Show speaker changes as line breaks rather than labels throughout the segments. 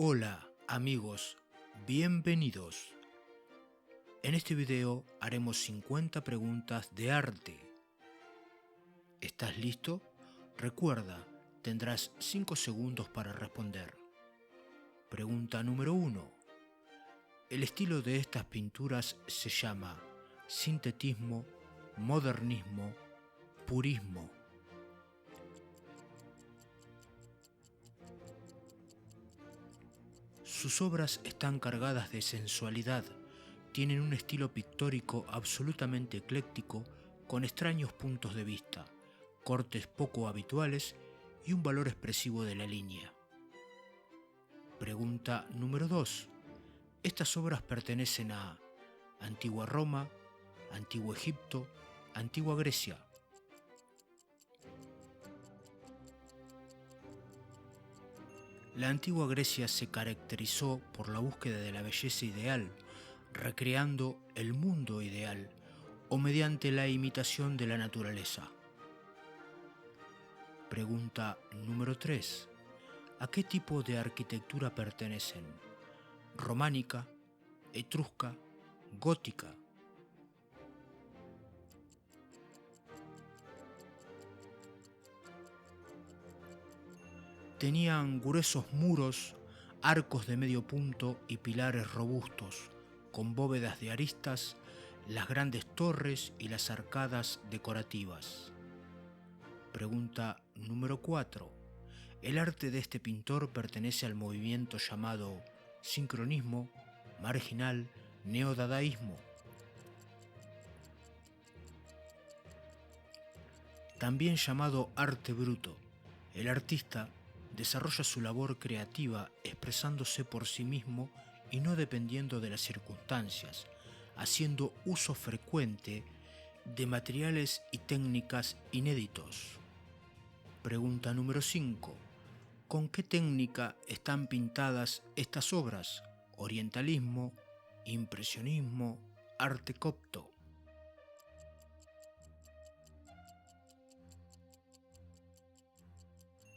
Hola amigos, bienvenidos. En este video haremos 50 preguntas de arte. ¿Estás listo? Recuerda, tendrás 5 segundos para responder. Pregunta número 1. El estilo de estas pinturas se llama sintetismo, modernismo, purismo. Sus obras están cargadas de sensualidad, tienen un estilo pictórico absolutamente ecléctico, con extraños puntos de vista, cortes poco habituales y un valor expresivo de la línea. Pregunta número 2. Estas obras pertenecen a Antigua Roma, Antiguo Egipto, Antigua Grecia. La antigua Grecia se caracterizó por la búsqueda de la belleza ideal, recreando el mundo ideal o mediante la imitación de la naturaleza. Pregunta número 3. ¿A qué tipo de arquitectura pertenecen? ¿Románica, etrusca, gótica? Tenían gruesos muros, arcos de medio punto y pilares robustos, con bóvedas de aristas, las grandes torres y las arcadas decorativas. Pregunta número 4. El arte de este pintor pertenece al movimiento llamado sincronismo, marginal, neodadaísmo. También llamado arte bruto. El artista desarrolla su labor creativa expresándose por sí mismo y no dependiendo de las circunstancias, haciendo uso frecuente de materiales y técnicas inéditos. Pregunta número 5. ¿Con qué técnica están pintadas estas obras? Orientalismo, impresionismo, arte copto.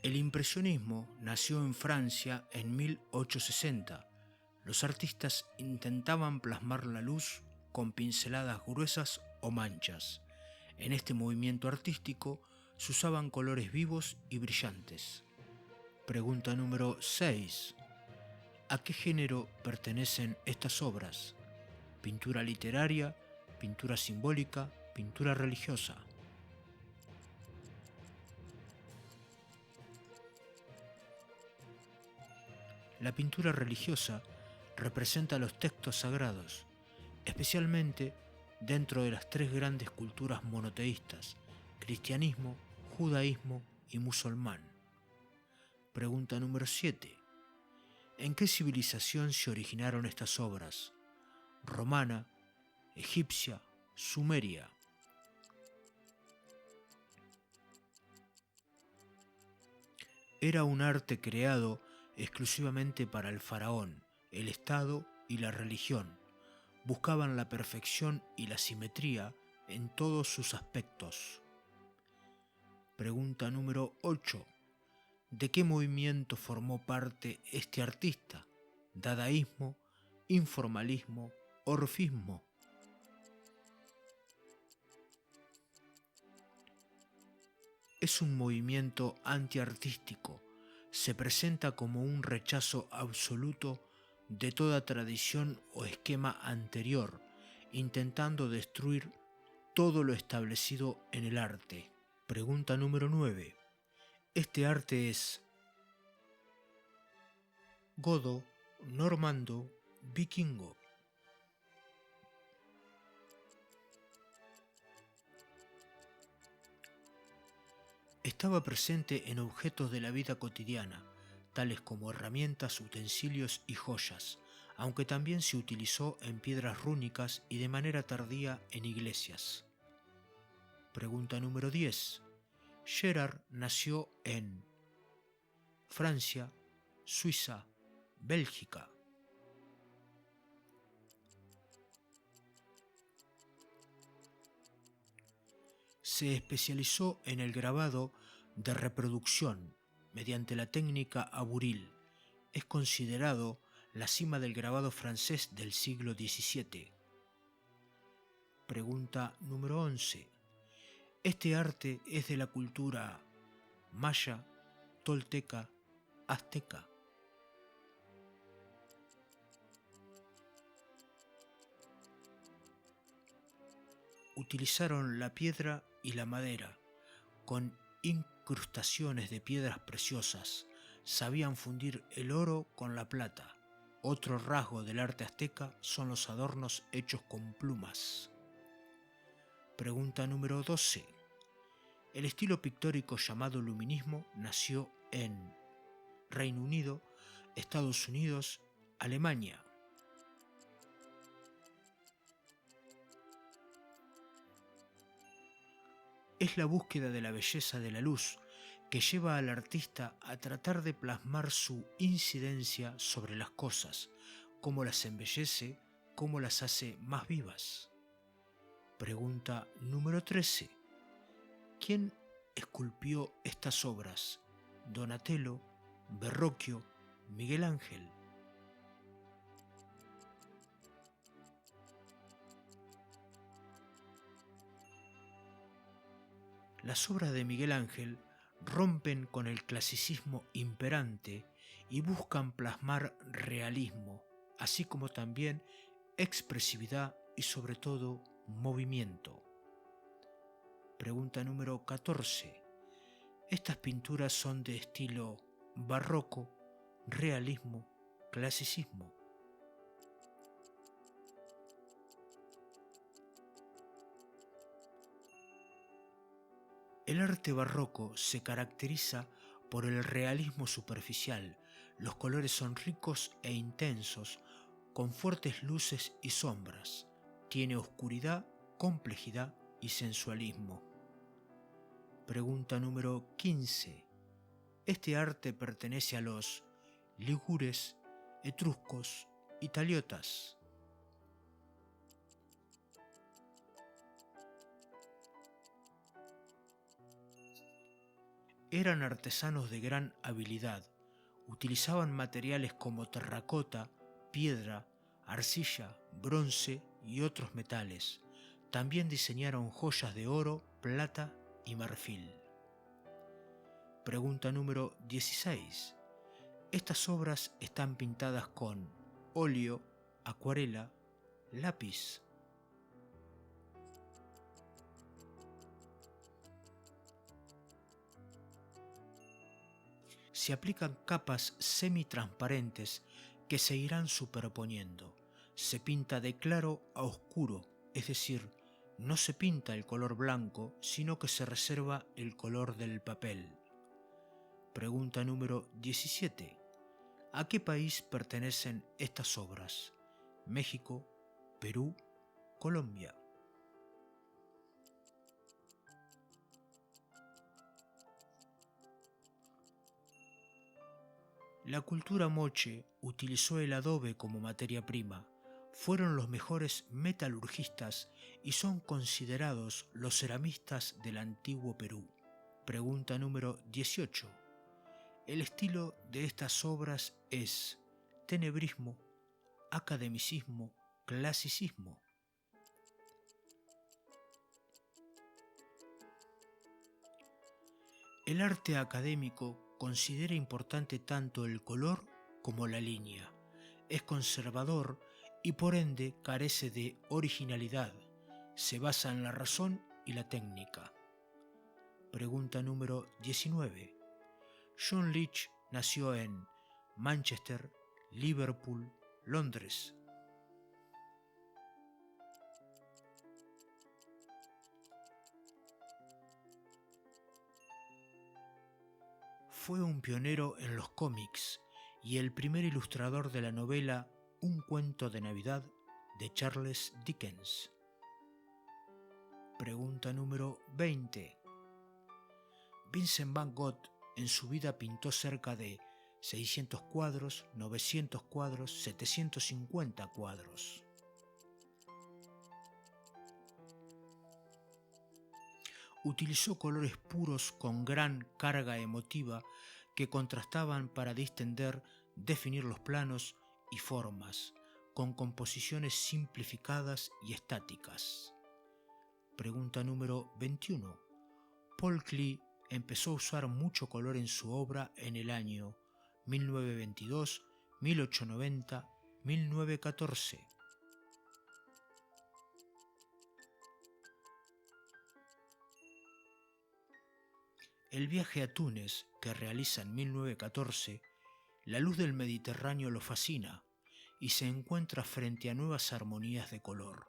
El impresionismo nació en Francia en 1860. Los artistas intentaban plasmar la luz con pinceladas gruesas o manchas. En este movimiento artístico se usaban colores vivos y brillantes. Pregunta número 6. ¿A qué género pertenecen estas obras? ¿Pintura literaria, pintura simbólica, pintura religiosa? La pintura religiosa representa los textos sagrados, especialmente dentro de las tres grandes culturas monoteístas: cristianismo, judaísmo y musulmán. Pregunta número 7. ¿En qué civilización se originaron estas obras? ¿Romana, egipcia, sumeria? Era un arte creado exclusivamente para el faraón, el Estado y la religión. Buscaban la perfección y la simetría en todos sus aspectos. Pregunta número 8. ¿De qué movimiento formó parte este artista? ¿Dadaísmo, informalismo, orfismo? Es un movimiento antiartístico. Se presenta como un rechazo absoluto de toda tradición o esquema anterior, intentando destruir todo lo establecido en el arte. Pregunta número 9. ¿Este arte es godo, normando, vikingo? Estaba presente en objetos de la vida cotidiana, tales como herramientas, utensilios y joyas, aunque también se utilizó en piedras rúnicas y de manera tardía en iglesias. Pregunta número 10. Gerard nació en Francia, Suiza, Bélgica. Se especializó en el grabado de reproducción mediante la técnica aburil, Es considerado la cima del grabado francés del siglo XVII. Pregunta número 11. Este arte es de la cultura maya, tolteca, azteca. Utilizaron la piedra y la madera, con incrustaciones de piedras preciosas. Sabían fundir el oro con la plata. Otro rasgo del arte azteca son los adornos hechos con plumas. Pregunta número 12. El estilo pictórico llamado luminismo nació en Reino Unido, Estados Unidos, Alemania. Es la búsqueda de la belleza de la luz que lleva al artista a tratar de plasmar su incidencia sobre las cosas, cómo las embellece, cómo las hace más vivas. Pregunta número 13. ¿Quién esculpió estas obras? ¿Donatello, Verrocchio, Miguel Ángel? Las obras de Miguel Ángel rompen con el clasicismo imperante y buscan plasmar realismo, así como también expresividad y sobre todo movimiento. Pregunta número 14. Estas pinturas son de estilo barroco, realismo, clasicismo. El arte barroco se caracteriza por el realismo superficial. Los colores son ricos e intensos, con fuertes luces y sombras. Tiene oscuridad, complejidad y sensualismo. Pregunta número 15. Este arte pertenece a los ligures, etruscos, italiotas. Eran artesanos de gran habilidad. Utilizaban materiales como terracota, piedra, arcilla, bronce y otros metales. También diseñaron joyas de oro, plata y marfil. Pregunta número 16. Estas obras están pintadas con óleo, acuarela, lápiz. Se aplican capas semitransparentes que se irán superponiendo. Se pinta de claro a oscuro, es decir, no se pinta el color blanco, sino que se reserva el color del papel. Pregunta número 17. ¿A qué país pertenecen estas obras? México, Perú, Colombia. La cultura moche utilizó el adobe como materia prima. Fueron los mejores metalurgistas y son considerados los ceramistas del antiguo Perú. Pregunta número 18. El estilo de estas obras es tenebrismo, academicismo, clasicismo. El arte académico considera importante tanto el color como la línea. Es conservador y por ende carece de originalidad. Se basa en la razón y la técnica. Pregunta número 19. John Leech nació en Manchester, Liverpool, Londres. Fue un pionero en los cómics y el primer ilustrador de la novela Un cuento de Navidad de Charles Dickens. Pregunta número 20. Vincent van Gogh en su vida pintó cerca de 600 cuadros, 900 cuadros, 750 cuadros. Utilizó colores puros con gran carga emotiva que contrastaban para distender definir los planos y formas, con composiciones simplificadas y estáticas. Pregunta número 21. Paul Klee empezó a usar mucho color en su obra en el año 1922, 1890, 1914. El viaje a Túnez, que realiza en 1914, la luz del Mediterráneo lo fascina y se encuentra frente a nuevas armonías de color.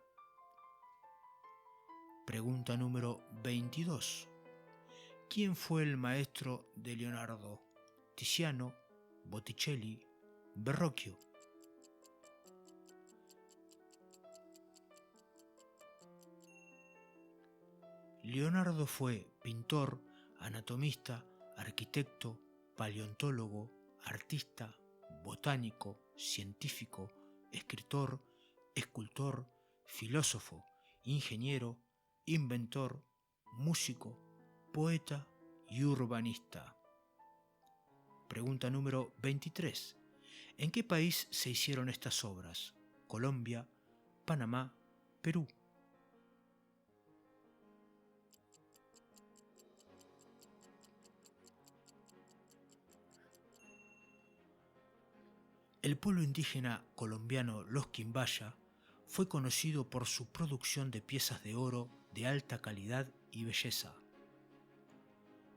Pregunta número 22. ¿Quién fue el maestro de Leonardo? Tiziano, Botticelli, Verrocchio. Leonardo fue pintor, anatomista, arquitecto, paleontólogo, artista, botánico, científico, escritor, escultor, filósofo, ingeniero, inventor, músico, poeta y urbanista. Pregunta número 23. ¿En qué país se hicieron estas obras? Colombia, Panamá, Perú. El pueblo indígena colombiano Los Quimbaya fue conocido por su producción de piezas de oro de alta calidad y belleza.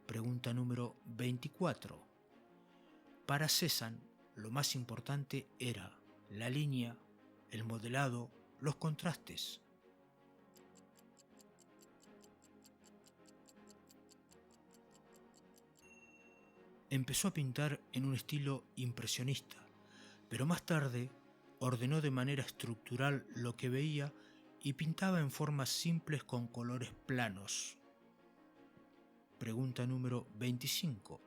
Pregunta número 24. Para Cézanne, lo más importante era la línea, el modelado, los contrastes. Empezó a pintar en un estilo impresionista, pero más tarde ordenó de manera estructural lo que veía y pintaba en formas simples con colores planos. Pregunta número 25.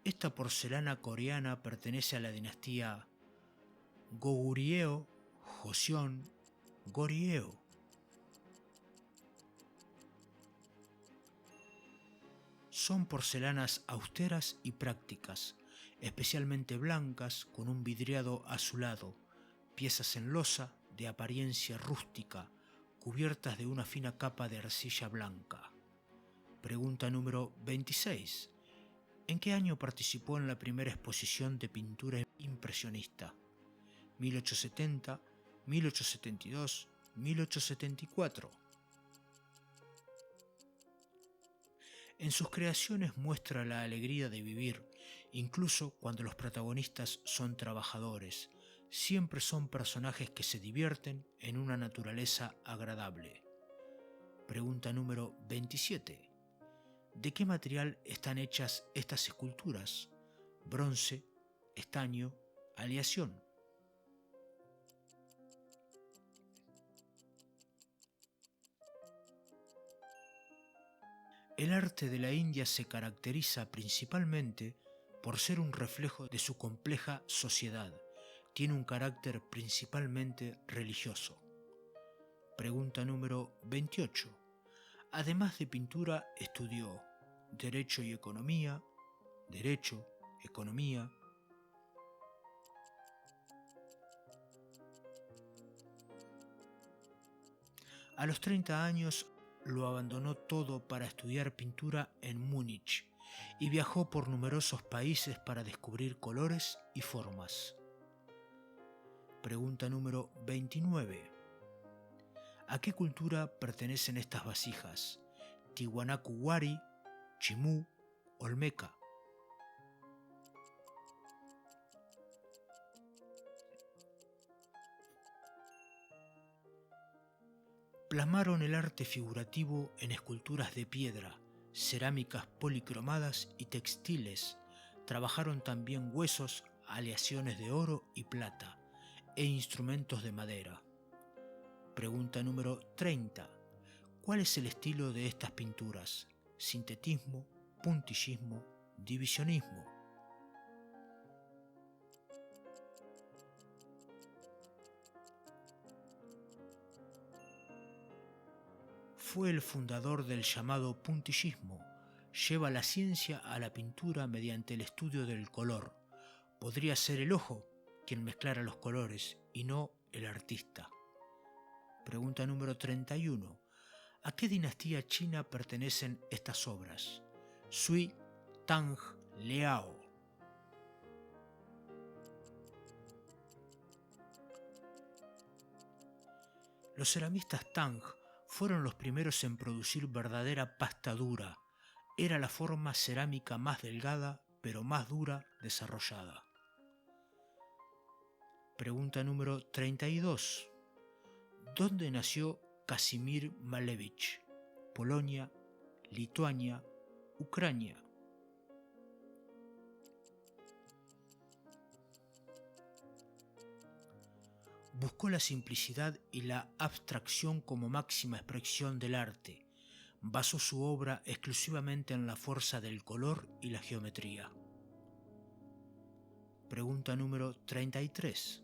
Esta porcelana coreana pertenece a la dinastía Goguryeo, Joseon, Goryeo. Son porcelanas austeras y prácticas, especialmente blancas con un vidriado azulado, piezas en losa de apariencia rústica, cubiertas de una fina capa de arcilla blanca. Pregunta número 26. ¿En qué año participó en la primera exposición de pintura impresionista? 1870, 1872, 1874. En sus creaciones muestra la alegría de vivir, incluso cuando los protagonistas son trabajadores. Siempre son personajes que se divierten en una naturaleza agradable. Pregunta número 27. ¿De qué material están hechas estas esculturas? Bronce, estaño, aleación. El arte de la India se caracteriza principalmente por ser un reflejo de su compleja sociedad. Tiene un carácter principalmente religioso. Pregunta número 28. Además de pintura, estudió Derecho y Economía, Derecho, Economía. A los 30 años lo abandonó todo para estudiar pintura en Múnich y viajó por numerosos países para descubrir colores y formas. Pregunta número 29. ¿A qué cultura pertenecen estas vasijas? Tiwanaku Wari, Chimú, Olmeca. Plasmaron el arte figurativo en esculturas de piedra, cerámicas policromadas y textiles. Trabajaron también huesos, aleaciones de oro y plata e instrumentos de madera. Pregunta número 30. ¿Cuál es el estilo de estas pinturas? Sintetismo, puntillismo, divisionismo. Fue el fundador del llamado puntillismo. Lleva la ciencia a la pintura mediante el estudio del color. Podría ser el ojo quien mezclara los colores y no el artista. Pregunta número 31. ¿A qué dinastía china pertenecen estas obras? Sui, Tang, Liao. Los ceramistas Tang fueron los primeros en producir verdadera pasta dura. Era la forma cerámica más delgada, pero más dura desarrollada. Pregunta número 32. ¿Dónde nació Casimir Malevich? Polonia, Lituania, Ucrania. Buscó la simplicidad y la abstracción como máxima expresión del arte. Basó su obra exclusivamente en la fuerza del color y la geometría. Pregunta número 33.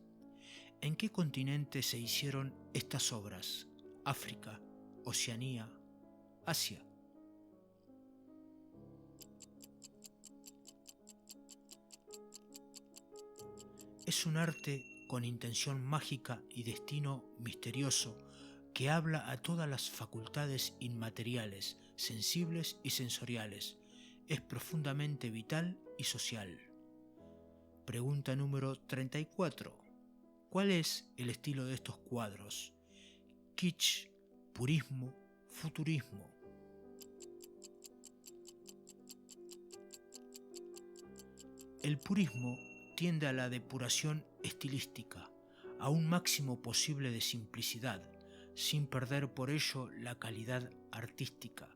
¿En qué continente se hicieron estas obras? África, Oceanía, Asia. Es un arte con intención mágica y destino misterioso que habla a todas las facultades inmateriales, sensibles y sensoriales. Es profundamente vital y social. Pregunta número 34. ¿Cuál es el estilo de estos cuadros? Kitsch, purismo, futurismo. El purismo tiende a la depuración estilística, a un máximo posible de simplicidad, sin perder por ello la calidad artística,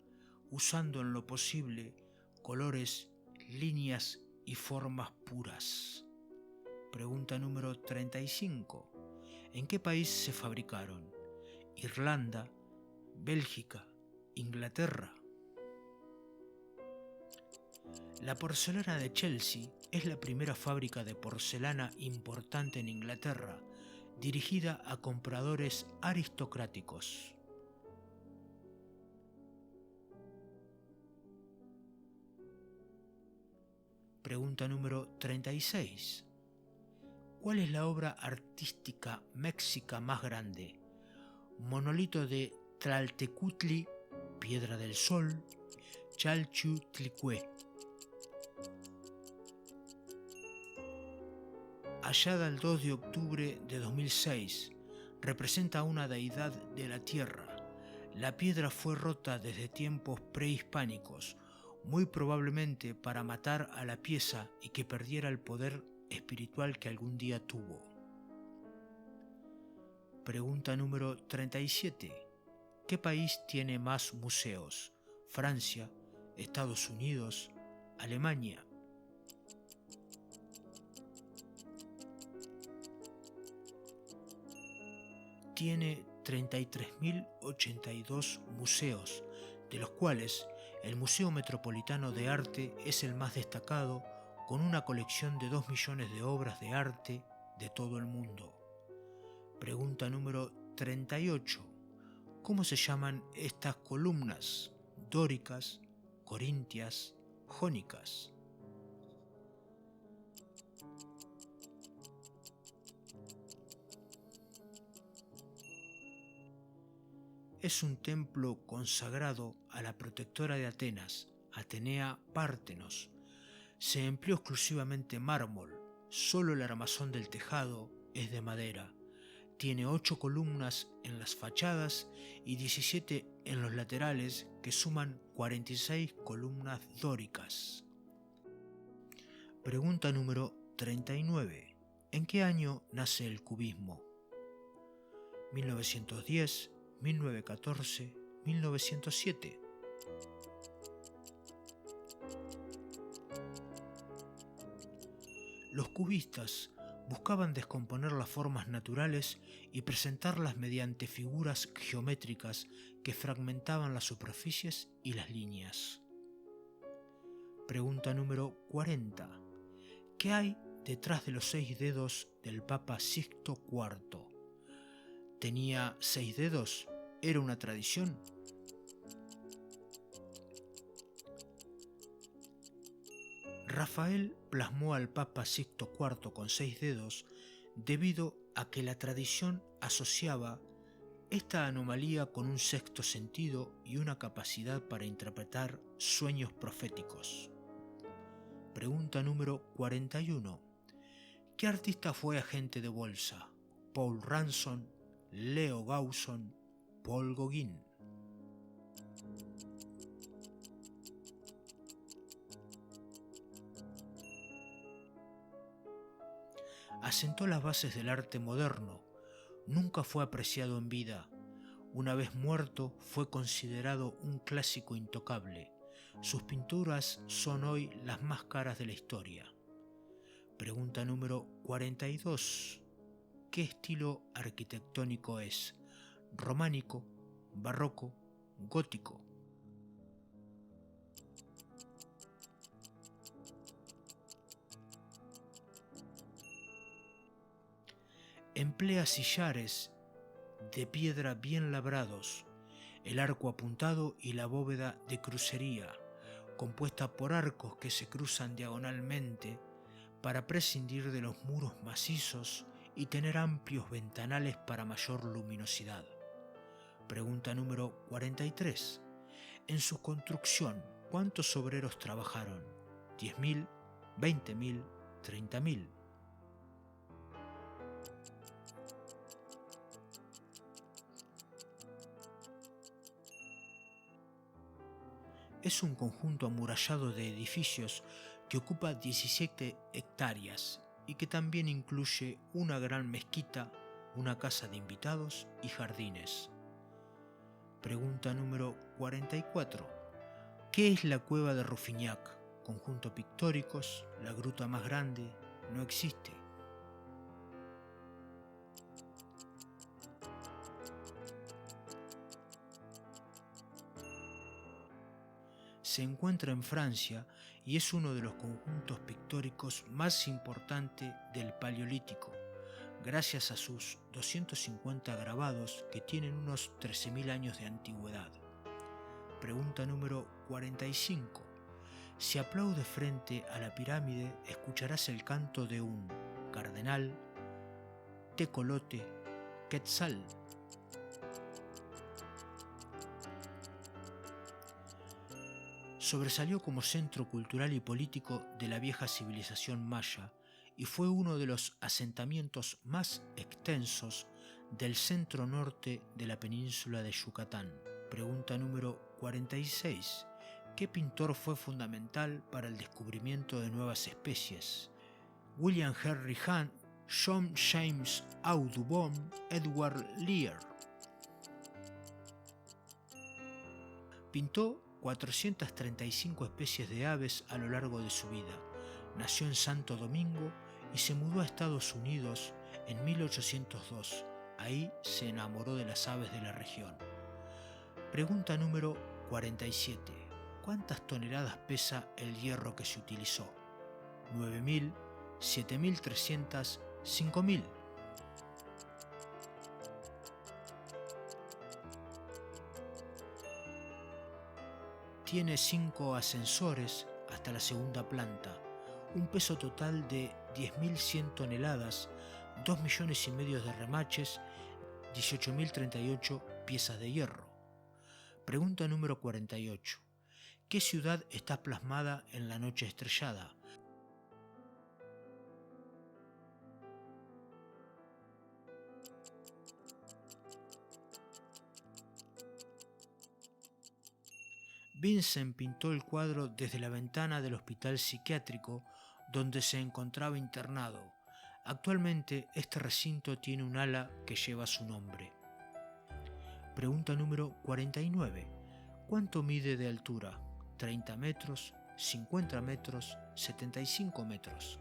usando en lo posible colores, líneas y formas puras. Pregunta número 35. ¿En qué país se fabricaron? Irlanda, Bélgica, Inglaterra. La porcelana de Chelsea es la primera fábrica de porcelana importante en Inglaterra, dirigida a compradores aristocráticos. Pregunta número 36. ¿Cuál es la obra artística mexica más grande? Monolito de Tlaltecutli, Piedra del Sol, Chalchutlicue. Hallada el 2 de octubre de 2006, representa a una deidad de la tierra. La piedra fue rota desde tiempos prehispánicos, muy probablemente para matar a la pieza y que perdiera el poder espiritual que algún día tuvo. Pregunta número 37. ¿Qué país tiene más museos? Francia, Estados Unidos, Alemania. Tiene 33.082 museos, de los cuales el Museo Metropolitano de Arte es el más destacado, con una colección de 2 millones de obras de arte de todo el mundo. Pregunta número 38. ¿Cómo se llaman estas columnas? Dóricas, corintias, jónicas. Es un templo consagrado a la protectora de Atenas, Atenea Pártenos. Se empleó exclusivamente mármol, solo el armazón del tejado es de madera. Tiene 8 columnas en las fachadas y 17 en los laterales, que suman 46 columnas dóricas. Pregunta número 39. ¿En qué año nace el cubismo? 1910, 1914, 1907. Los cubistas buscaban descomponer las formas naturales y presentarlas mediante figuras geométricas que fragmentaban las superficies y las líneas. Pregunta número 40. ¿Qué hay detrás de los 6 dedos del Papa Sixto IV? ¿Tenía 6 dedos? ¿Era una tradición? Rafael plasmó al Papa Sixto IV con 6 dedos debido a que la tradición asociaba esta anomalía con un sexto sentido y una capacidad para interpretar sueños proféticos. Pregunta número 41. ¿Qué artista fue agente de bolsa? Paul Ransom, Leo Gawson, Paul Gauguin. Asentó las bases del arte moderno. Nunca fue apreciado en vida. Una vez muerto, fue considerado un clásico intocable. Sus pinturas son hoy las más caras de la historia. Pregunta número 42. ¿Qué estilo arquitectónico es? ¿Románico, barroco, gótico? Emplea sillares de piedra bien labrados, el arco apuntado y la bóveda de crucería, compuesta por arcos que se cruzan diagonalmente para prescindir de los muros macizos y tener amplios ventanales para mayor luminosidad. Pregunta número 43. En su construcción, ¿cuántos obreros trabajaron? ¿10.000, 20.000, 30.000? Es un conjunto amurallado de edificios que ocupa 17 hectáreas y que también incluye una gran mezquita, una casa de invitados y jardines. Pregunta número 44. ¿Qué es la cueva de Rufiñac? Conjunto pictóricos, la gruta más grande, no existe. Se encuentra en Francia y es uno de los conjuntos pictóricos más importantes del Paleolítico, gracias a sus 250 grabados que tienen unos 13.000 años de antigüedad. Pregunta número 45. Si aplaudes frente a la pirámide, escucharás el canto de un cardenal, tecolote, quetzal. Sobresalió como centro cultural y político de la vieja civilización maya y fue uno de los asentamientos más extensos del centro norte de la península de Yucatán. Pregunta número 46. ¿Qué pintor fue fundamental para el descubrimiento de nuevas especies? William Henry Hunt, John James Audubon, Edward Lear. Pintó 435 especies de aves a lo largo de su vida. Nació en Santo Domingo y se mudó a Estados Unidos en 1802. Ahí se enamoró de las aves de la región. Pregunta número 47. ¿Cuántas toneladas pesa el hierro que se utilizó? 9.000, 7.300, 5.000. Tiene 5 ascensores hasta la segunda planta, un peso total de 10.100 toneladas, 2,5 millones de remaches, 18.038 piezas de hierro. Pregunta número 48. ¿Qué ciudad está plasmada en La Noche Estrellada? Vincent pintó el cuadro desde la ventana del hospital psiquiátrico donde se encontraba internado. Actualmente este recinto tiene un ala que lleva su nombre. Pregunta número 49. ¿Cuánto mide de altura? 30 metros, 50 metros, 75 metros.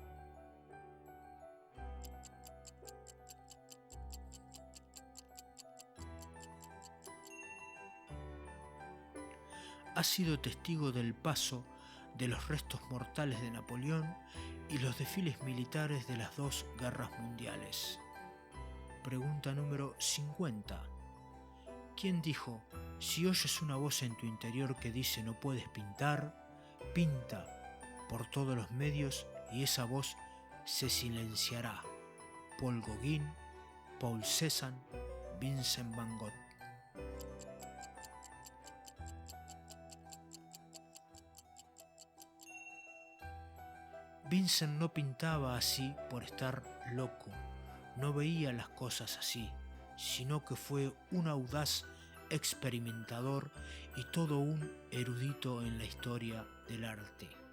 Ha sido testigo del paso de los restos mortales de Napoleón y los desfiles militares de las 2 guerras mundiales. Pregunta número 50. ¿Quién dijo, si oyes una voz en tu interior que dice no puedes pintar, pinta, por todos los medios y esa voz se silenciará. Paul Gauguin, Paul Cézanne, Vincent van Gogh. Vincent no pintaba así por estar loco, no veía las cosas así, sino que fue un audaz experimentador y todo un erudito en la historia del arte.